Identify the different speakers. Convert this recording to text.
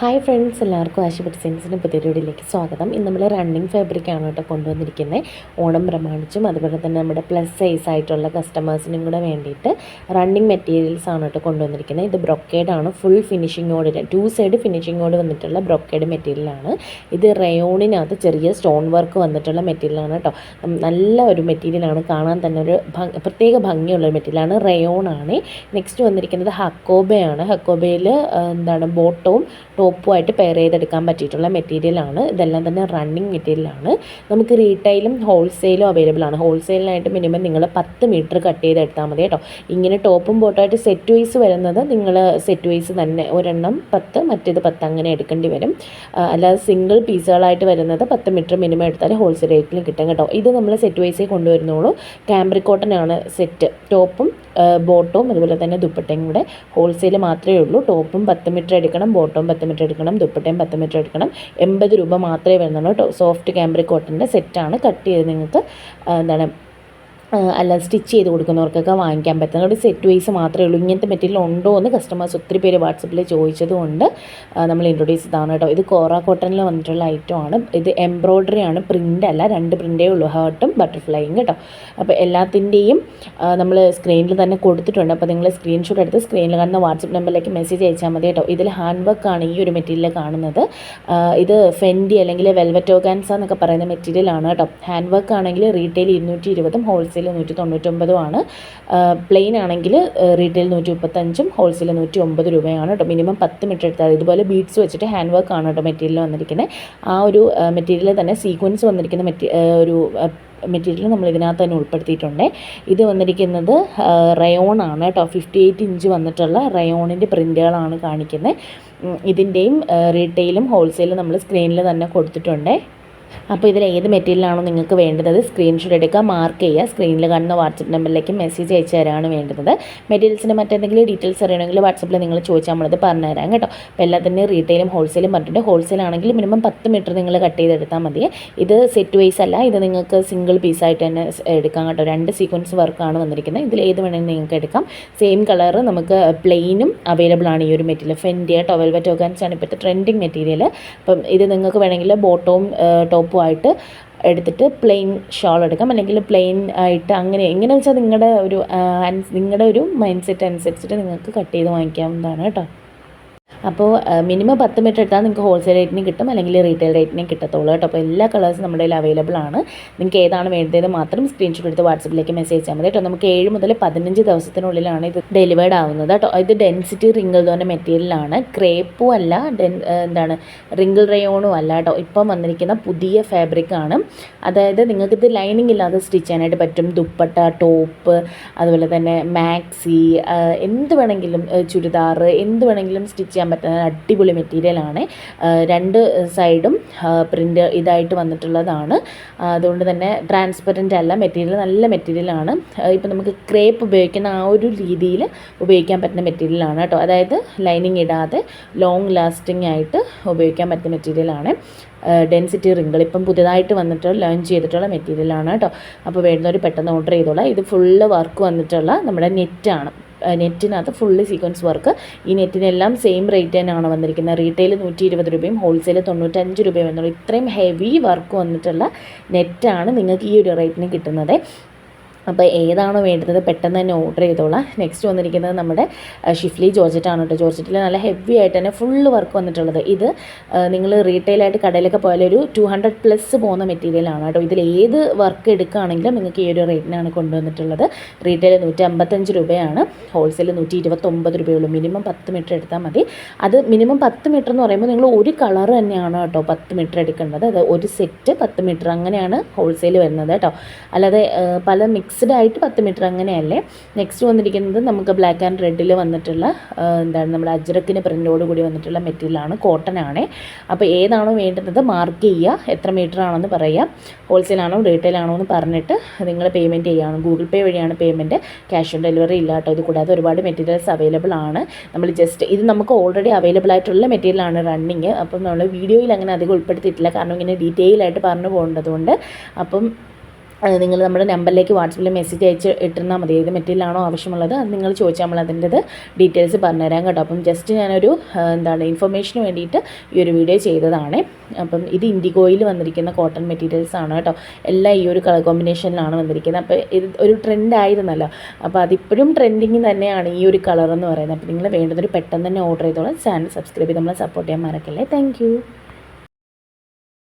Speaker 1: Hi friends, എല്ലാവർക്കും ആശുപത്രി ഡിസൈൻസിൻ്റെ പുതിയൊരു വീഡിയോയിലേക്ക് സ്വാഗതം. ഇന്ന് നമ്മൾ റണ്ണിങ് ഫാബ്രിക്കാണ് കേട്ടോ കൊണ്ടുവന്നിരിക്കുന്നത്. ഓണം പ്രമാണിച്ചും അതുപോലെ തന്നെ നമ്മുടെ പ്ലസ് സൈസ് ആയിട്ടുള്ള കസ്റ്റമേഴ്സിനും കൂടെ വേണ്ടിയിട്ട് റണ്ണിങ് മെറ്റീരിയൽസ് ആണ് കേട്ടോ കൊണ്ടുവന്നിരിക്കുന്നത്. ഇത് ബ്രൊക്കേഡാണ്, ഫുൾ ഫിനിഷിങ്ങോട് 2 സൈഡ് ഫിനിഷിങ്ങോട് വന്നിട്ടുള്ള ബ്രൊക്കേഡ് മെറ്റീരിയലാണ്. ഇത് റയോണിനകത്ത് ചെറിയ സ്റ്റോൺ വർക്ക് വന്നിട്ടുള്ള മെറ്റീരിയലാണ് കേട്ടോ. നല്ല ഒരു മെറ്റീരിയലാണ്, കാണാൻ തന്നെ ഒരു പ്രത്യേക ഭംഗിയുള്ളൊരു മെറ്റീരിയലാണ്. റയോണാണ്. നെക്സ്റ്റ് വന്നിരിക്കുന്നത് ഹക്കോബയാണ്. ഹക്കോബയിൽ ബോട്ടവും ടോപ്പുമായിട്ട് പെയർ ചെയ്തെടുക്കാൻ പറ്റിയിട്ടുള്ള മെറ്റീരിയലാണ്. ഇതെല്ലാം തന്നെ റണ്ണിങ് മെറ്റീരിയലാണ്. നമുക്ക് റീറ്റെയിലും ഹോൾസെയിലും അവൈലബിൾ ആണ്. ഹോൾസെയിലിനായിട്ട് മിനിമം നിങ്ങൾ 10 മീറ്റർ കട്ട് ചെയ്തെടുത്താൽ മതി കേട്ടോ. ഇങ്ങനെ ടോപ്പും ബോട്ടുമായിട്ട് സെറ്റ് വൈസ് വരുന്നത് നിങ്ങൾ സെറ്റ് വൈസ് തന്നെ ഒരെണ്ണം 10 മറ്റേത് 10 അങ്ങനെ എടുക്കേണ്ടി വരും. അല്ലാതെ സിംഗിൾ പീസുകളായിട്ട് വരുന്നത് 10 മീറ്റർ മിനിമം എടുത്താൽ ഹോൾസെയിൽ റേറ്റിൽ കിട്ടും കേട്ടോ. ഇത് നമ്മൾ സെറ്റ് വൈസേ കൊണ്ടുവരുന്നുള്ളൂ. കാംബ്രിക് കോട്ടൺ ആണ് സെറ്റ്. ടോപ്പും ബോട്ടവും അതുപോലെ തന്നെ ദുപ്പട്ടയും കൂടെ ഹോൾസെയിൽ മാത്രമേ ഉള്ളൂ. ടോപ്പും 10 മീറ്റർ എടുക്കണം, ബോട്ടവും 10 മീറ്റർ എടുക്കണം, ദുപ്പട്ടയും 10 മീറ്റർ എടുക്കണം. 80 രൂപ മാത്രമേ വരുന്നുള്ളൂ കേട്ടോ. സോഫ്റ്റ് കാംബ്രിക് കോട്ടൻ്റെ സെറ്റാണ്. കട്ട് ചെയ്ത് നിങ്ങൾക്ക് അല്ല സ്റ്റിച്ച് ചെയ്ത് കൊടുക്കുന്നവർക്കൊക്കെ വാങ്ങിക്കാൻ പറ്റുന്ന ഒരു സെറ്റ് വൈസ് മാത്രമേ ഉള്ളൂ. ഇങ്ങനത്തെ മെറ്റീരിയൽ ഉണ്ടോ എന്ന് കസ്റ്റമേഴ്സ് ഒത്തിരി പേര് വാട്സപ്പിൽ ചോദിച്ചതുകൊണ്ട് നമ്മൾ ഇൻട്രൊഡ്യൂസ് ചെയ്താണ് കേട്ടോ. ഇത് കോറ കോട്ടണിൽ വന്നിട്ടുള്ള ഐറ്റമാണ്. ഇത് എംബ്രോയ്ഡറി ആണ്, പ്രിൻ്റ് അല്ല. 2 പ്രിൻ്റേ ഉള്ളൂ, ഹാർട്ടും ബട്ടർഫ്ലൈയും കേട്ടോ. അപ്പോൾ എല്ലാത്തിൻ്റെയും നമ്മൾ സ്ക്രീനിൽ തന്നെ കൊടുത്തിട്ടുണ്ട്. അപ്പോൾ നിങ്ങൾ സ്ക്രീൻഷോട്ട് എടുത്ത് സ്ക്രീനിൽ കാണുന്ന വാട്സപ്പ് നമ്പറിലേക്ക് മെസ്സേജ് അയച്ചാൽ മതി കേട്ടോ. ഇതിൽ ഹാൻഡ് വർക്കാണ് ഈ ഒരു മെറ്റീരിയൽ കാണുന്നത്. ഇത് ഫെൻഡി അല്ലെങ്കിൽ വെൽവെറ്റ് ഓർഗാൻസ എന്നൊക്കെ പറയുന്ന മെറ്റീരിയലാണ് കേട്ടോ. ഹാൻഡ് വർക്ക് ആണെങ്കിൽ റീറ്റെയിൽ 220, ഹോൾസെയിൽ 199 ആണ്. പ്ലെയിൻ ആണെങ്കിൽ റീറ്റെയിൽ 135, ഹോൾസെയിൽ 109 രൂപയാണ് കേട്ടോ. മിനിമം 10 മീറ്റർ എടുത്താൽ. ഇതുപോലെ ബീഡ്സ് വെച്ചിട്ട് ഹാൻഡ് വർക്ക് ആണ് കേട്ടോ മെറ്റീരിയൽ വന്നിരിക്കുന്നത്. ആ ഒരു മെറ്റീരിയൽ തന്നെ സീക്വൻസ് വന്നിരിക്കുന്ന ഒരു മെറ്റീരിയൽ നമ്മൾ ഇതിനകത്ത് തന്നെ ഉൾപ്പെടുത്തിയിട്ടുണ്ട്. ഇത് വന്നിരിക്കുന്നത് റയോൺ ആണ് കേട്ടോ. 58 ഇഞ്ച് വന്നിട്ടുള്ള റയോണിൻ്റെ പ്രിൻ്റുകളാണ് കാണിക്കുന്നത്. ഇതിൻ്റെയും റീറ്റെയിലും ഹോൾസെയിലും നമ്മൾ സ്ക്രീനിൽ തന്നെ കൊടുത്തിട്ടുണ്ട്. അപ്പോൾ ഇതിൽ ഏത് മെറ്റീരിയലാണോ നിങ്ങൾക്ക് വേണ്ടത് സ്ക്രീൻഷോട്ട് എടുക്കുക, മാർക്ക് ചെയ്യുക. സ്ക്രീനിൽ കാണുന്ന വാട്സപ്പ് നമ്പറിലേക്ക് മെസ്സേജ് അയച്ചു തരാനാണ് വേണ്ടത്. മെറ്റീരിയൽസിൻ്റെ മറ്റെന്തെങ്കിലും ഡീറ്റെയിൽസ് അറിയണമെങ്കിൽ വാട്സപ്പിൽ നിങ്ങൾ ചോദിച്ചാൽ നമ്മളത് പറഞ്ഞു തരാം കേട്ടോ. അപ്പോൾ എല്ലാത്തിൻ്റെയും റീറ്റെയിലും ഹോൾസെയിലും പറഞ്ഞിട്ടുണ്ട്. ഹോൾസെയിൽ ആണെങ്കിൽ മിനിമം 10 മീറ്റർ നിങ്ങൾ കട്ട് ചെയ്തെടുത്താൽ മതി. ഇത് സെറ്റ് വൈസ് അല്ല, ഇത് നിങ്ങൾക്ക് സിംഗിൾ പീസായിട്ട് തന്നെ എടുക്കാം കേട്ടോ. 2 സീക്വൻസ് വർക്കാണ് വന്നിരിക്കുന്നത്. ഇതിൽ ഏത് വേണമെങ്കിൽ നിങ്ങൾക്ക് എടുക്കാം. സെയിം കളർ നമുക്ക് പ്ലെയിനും അവൈലബിൾ ആണ് ഈ ഒരു മെറ്റീരിയൽ. ഫെൻഡി വെൽവെറ്റ് ഓർഗാൻസ ആണ് ഇപ്പോഴത്തെ ട്രെൻഡിങ് മെറ്റീരിയൽ. അപ്പം ഇത് നിങ്ങൾക്ക് വേണമെങ്കിൽ ബോട്ടവും ടോപ്പുമായിട്ട് എടുത്തിട്ട് പ്ലെയിൻ ഷോൾ എടുക്കാം, അല്ലെങ്കിൽ പ്ലെയിൻ ആയിട്ട് അങ്ങനെ എങ്ങനെ വെച്ചാൽ നിങ്ങളുടെ ഒരു മൈൻഡ് സെറ്റ് അനുസരിച്ചിട്ട് നിങ്ങൾക്ക് കട്ട് ചെയ്ത് വാങ്ങിക്കാവുന്നതാണ് കേട്ടോ. അപ്പോൾ മിനിമം 10 മീറ്റർ എടുത്താൽ നിങ്ങൾക്ക് ഹോൾസെയിൽ റേറ്റിന് കിട്ടും, അല്ലെങ്കിൽ റീറ്റെയിൽ റേറ്റിന് കിട്ടത്തുള്ളൂ കേട്ടോ. അപ്പോൾ എല്ലാ കളേഴ്സും നമ്മുടെ കയ്യിൽ അവൈലബിൾ ആണ്. നിങ്ങൾക്ക് ഏതാണ് വേണ്ടത് മാത്രം സ്ക്രീൻഷോട്ട് എടുത്ത് വാട്സപ്പിലേക്ക് മെസ്സേജ് ചെയ്യാൻ മതി കേട്ടോ. നമുക്ക് 7 മുതൽ 15 ദിവസത്തിനുള്ളിലാണ് ഇത് ഡെലിവേർഡ് ആവുന്നത് കേട്ടോ. ഇത് ഡെൻസിറ്റി റിങ്കിൾ തോന്നെ മെറ്റീരിയലാണ്. ക്രേപ്പും അല്ല, റിങ്കിൾ റയോണും അല്ല കേട്ടോ. ഇപ്പം വന്നിരിക്കുന്ന പുതിയ ഫാബ്രിക്കാണ്. അതായത് നിങ്ങൾക്കിത് ലൈനിങ് ഇല്ലാതെ സ്റ്റിച്ച് ചെയ്യാനായിട്ട് പറ്റും. ദുപ്പട്ട, ടോപ്പ്, അതുപോലെ തന്നെ മാക്സി, എന്ത് വേണമെങ്കിലും ചുരിദാർ എന്ത് വേണമെങ്കിലും സ്റ്റിച്ച് ചെയ്യാൻ പറ്റുന്ന അടിപൊളി മെറ്റീരിയലാണ്. 2 സൈഡും പ്രിൻ്റ് ഇതായിട്ട് വന്നിട്ടുള്ളതാണ്. അതുകൊണ്ട് തന്നെ ട്രാൻസ്പെറൻ്റ് അല്ല, മെറ്റീരിയൽ നല്ല മെറ്റീരിയലാണ്. ഇപ്പം നമുക്ക് ക്രേപ്പ് ഉപയോഗിക്കുന്ന ആ ഒരു രീതിയിൽ ഉപയോഗിക്കാൻ പറ്റുന്ന മെറ്റീരിയലാണ് കേട്ടോ. അതായത് ലൈനിങ് ഇടാതെ ലോങ് ലാസ്റ്റിംഗ് ആയിട്ട് ഉപയോഗിക്കാൻ പറ്റുന്ന മെറ്റീരിയലാണ്. ഡെൻസിറ്റി റിങ്കിൾ ഇപ്പം പുതിയതായിട്ട് വന്നിട്ട് ലോഞ്ച് ചെയ്തിട്ടുള്ള മെറ്റീരിയലാണ് കേട്ടോ. അപ്പോൾ വേണ്ടവർ പെട്ടെന്ന് ഓർഡർ ചെയ്തോളാം. ഇത് ഫുള്ള് വർക്ക് വന്നിട്ടുള്ള നമ്മുടെ നെറ്റാണ്. നെറ്റിനകത്ത് ഫുള്ള് സീക്വൻസ് വർക്ക്. ഈ നെറ്റിനെല്ലാം സെയിം റേറ്റ് തന്നെയാണ് വന്നിരിക്കുന്നത്. റീറ്റെയിൽ 120 രൂപയും ഹോൾസെയിൽ 95 രൂപയും വരുന്നുള്ളൂ. ഇത്രയും ഹെവി വർക്ക് വന്നിട്ടുള്ള നെറ്റാണ് നിങ്ങൾക്ക് ഈ ഒരു റേറ്റിന് കിട്ടുന്നത്. അപ്പോൾ ഏതാണോ വേണ്ടത് പെട്ടെന്ന് തന്നെ ഓർഡർ ചെയ്തോളാം. നെക്സ്റ്റ് വന്നിരിക്കുന്നത് നമ്മുടെ ഷിഫ്ലി ജോർജറ്റാണ് കേട്ടോ. ജോർജറ്റിൽ നല്ല ഹെവി ആയിട്ട് തന്നെ ഫുള്ള് വർക്ക് വന്നിട്ടുള്ളത്. ഇത് നിങ്ങൾ റീറ്റെയിലായിട്ട് കടയിലൊക്കെ പോയാൽ ഒരു 200+ പോകുന്ന മെറ്റീരിയലാണ് കേട്ടോ. ഇതിൽ ഏത് വർക്ക് എടുക്കുകയാണെങ്കിലും നിങ്ങൾക്ക് ഈ ഒരു റേറ്റിനാണ് കൊണ്ടുവന്നിട്ടുള്ളത്. റീറ്റെയിൽ 155 രൂപയാണ്, ഹോൾസെയിൽ 129 രൂപയുള്ളൂ. മിനിമം 10 മീറ്റർ എടുത്താൽ മതി. അത് മിനിമം 10 മീറ്റർ എന്ന് പറയുമ്പോൾ നിങ്ങൾ ഒരു കളർ തന്നെയാണ് കേട്ടോ 10 മീറ്റർ എടുക്കേണ്ടത്. അത് ഒരു സെറ്റ് 10 മീറ്റർ അങ്ങനെയാണ് ഹോൾസെയിൽ വരുന്നത് കേട്ടോ. അല്ലാതെ പല മിക്സ്ഡ് ആയിട്ട് 10 മീറ്റർ അങ്ങനെയല്ലേ. നെക്സ്റ്റ് വന്നിരിക്കുന്നത് നമുക്ക് ബ്ലാക്ക് ആൻഡ് റെഡിൽ വന്നിട്ടുള്ള നമ്മുടെ അജ്രക്കിന് പ്രിൻ്റോട് കൂടി വന്നിട്ടുള്ള മെറ്റീരിയലാണ്. കോട്ടൺ ആണ്. അപ്പോൾ ഏതാണോ വേണ്ടുന്നത് മാർക്ക് ചെയ്യുക, എത്ര മീറ്റർ ആണെന്ന് പറയുക, ഹോൾസെയിൽ ആണോ റീറ്റെയിൽ ആണോ എന്ന് പറഞ്ഞിട്ട് നിങ്ങൾ പേയ്മെൻറ്റ് ചെയ്യുകയാണ്. ഗൂഗിൾ പേ വഴിയാണ് പേയ്മെൻറ്റ്, ക്യാഷ് ഓൺ ഡെലിവറി ഇല്ല കേട്ടോ. ഇത് കൂടാതെ ഒരുപാട് മെറ്റീരിയൽസ് അവൈലബിൾ ആണ്. നമ്മൾ ഇത് നമുക്ക് ഓൾറെഡി അവൈലബിൾ ആയിട്ടുള്ള മെറ്റീരിയലാണ് റണ്ണിങ്. അപ്പം നമ്മൾ വീഡിയോയിൽ അങ്ങനെ അധികം ഉൾപ്പെടുത്തിയിട്ടില്ല, കാരണം ഇങ്ങനെ ഡീറ്റെയിൽ ആയിട്ട് പറഞ്ഞു പോകേണ്ടതുകൊണ്ട്. അപ്പം നിങ്ങൾ നമ്മുടെ നമ്പറിലേക്ക് വാട്സപ്പിൽ മെസ്സേജ് അയച്ച് ഇട്ടിരുന്നാൽ മതി. ഏത് മെറ്റീരിയലാണോ ആവശ്യമുള്ളത് അത് നിങ്ങൾ ചോദിച്ചാൽ നമ്മൾ അതിൻ്റെത് ഡീറ്റെയിൽസ് പറഞ്ഞുതരാം കേട്ടോ. അപ്പം ജസ്റ്റ് ഞാനൊരു ഇൻഫർമേഷന് വേണ്ടിയിട്ട് ഈ ഒരു വീഡിയോ ചെയ്തതാണ്. അപ്പം ഇത് ഇൻഡിഗോയിൽ വന്നിരിക്കുന്ന കോട്ടൺ മെറ്റീരിയൽസ് ആണ് കേട്ടോ. എല്ലാം ഈ ഒരു കളർ കോമ്പിനേഷനിലാണ് വന്നിരിക്കുന്നത്. അപ്പോൾ ഇത് ഒരു ട്രെൻഡ് ആയിരുന്നല്ലോ, അപ്പോൾ അതിപ്പോഴും ട്രെൻഡിങ് തന്നെയാണ് ഈ ഒരു കളർ എന്ന് പറയുന്നത്. അപ്പോൾ നിങ്ങൾ വേണ്ടതൊരു പെട്ടെന്ന് തന്നെ ഓർഡർ ചെയ്തോളാം. ചാനൽ സബ്സ്ക്രൈബ് ചെയ്ത് നമ്മളെ സപ്പോർട്ട് ചെയ്യാൻ മറക്കല്ലേ. താങ്ക്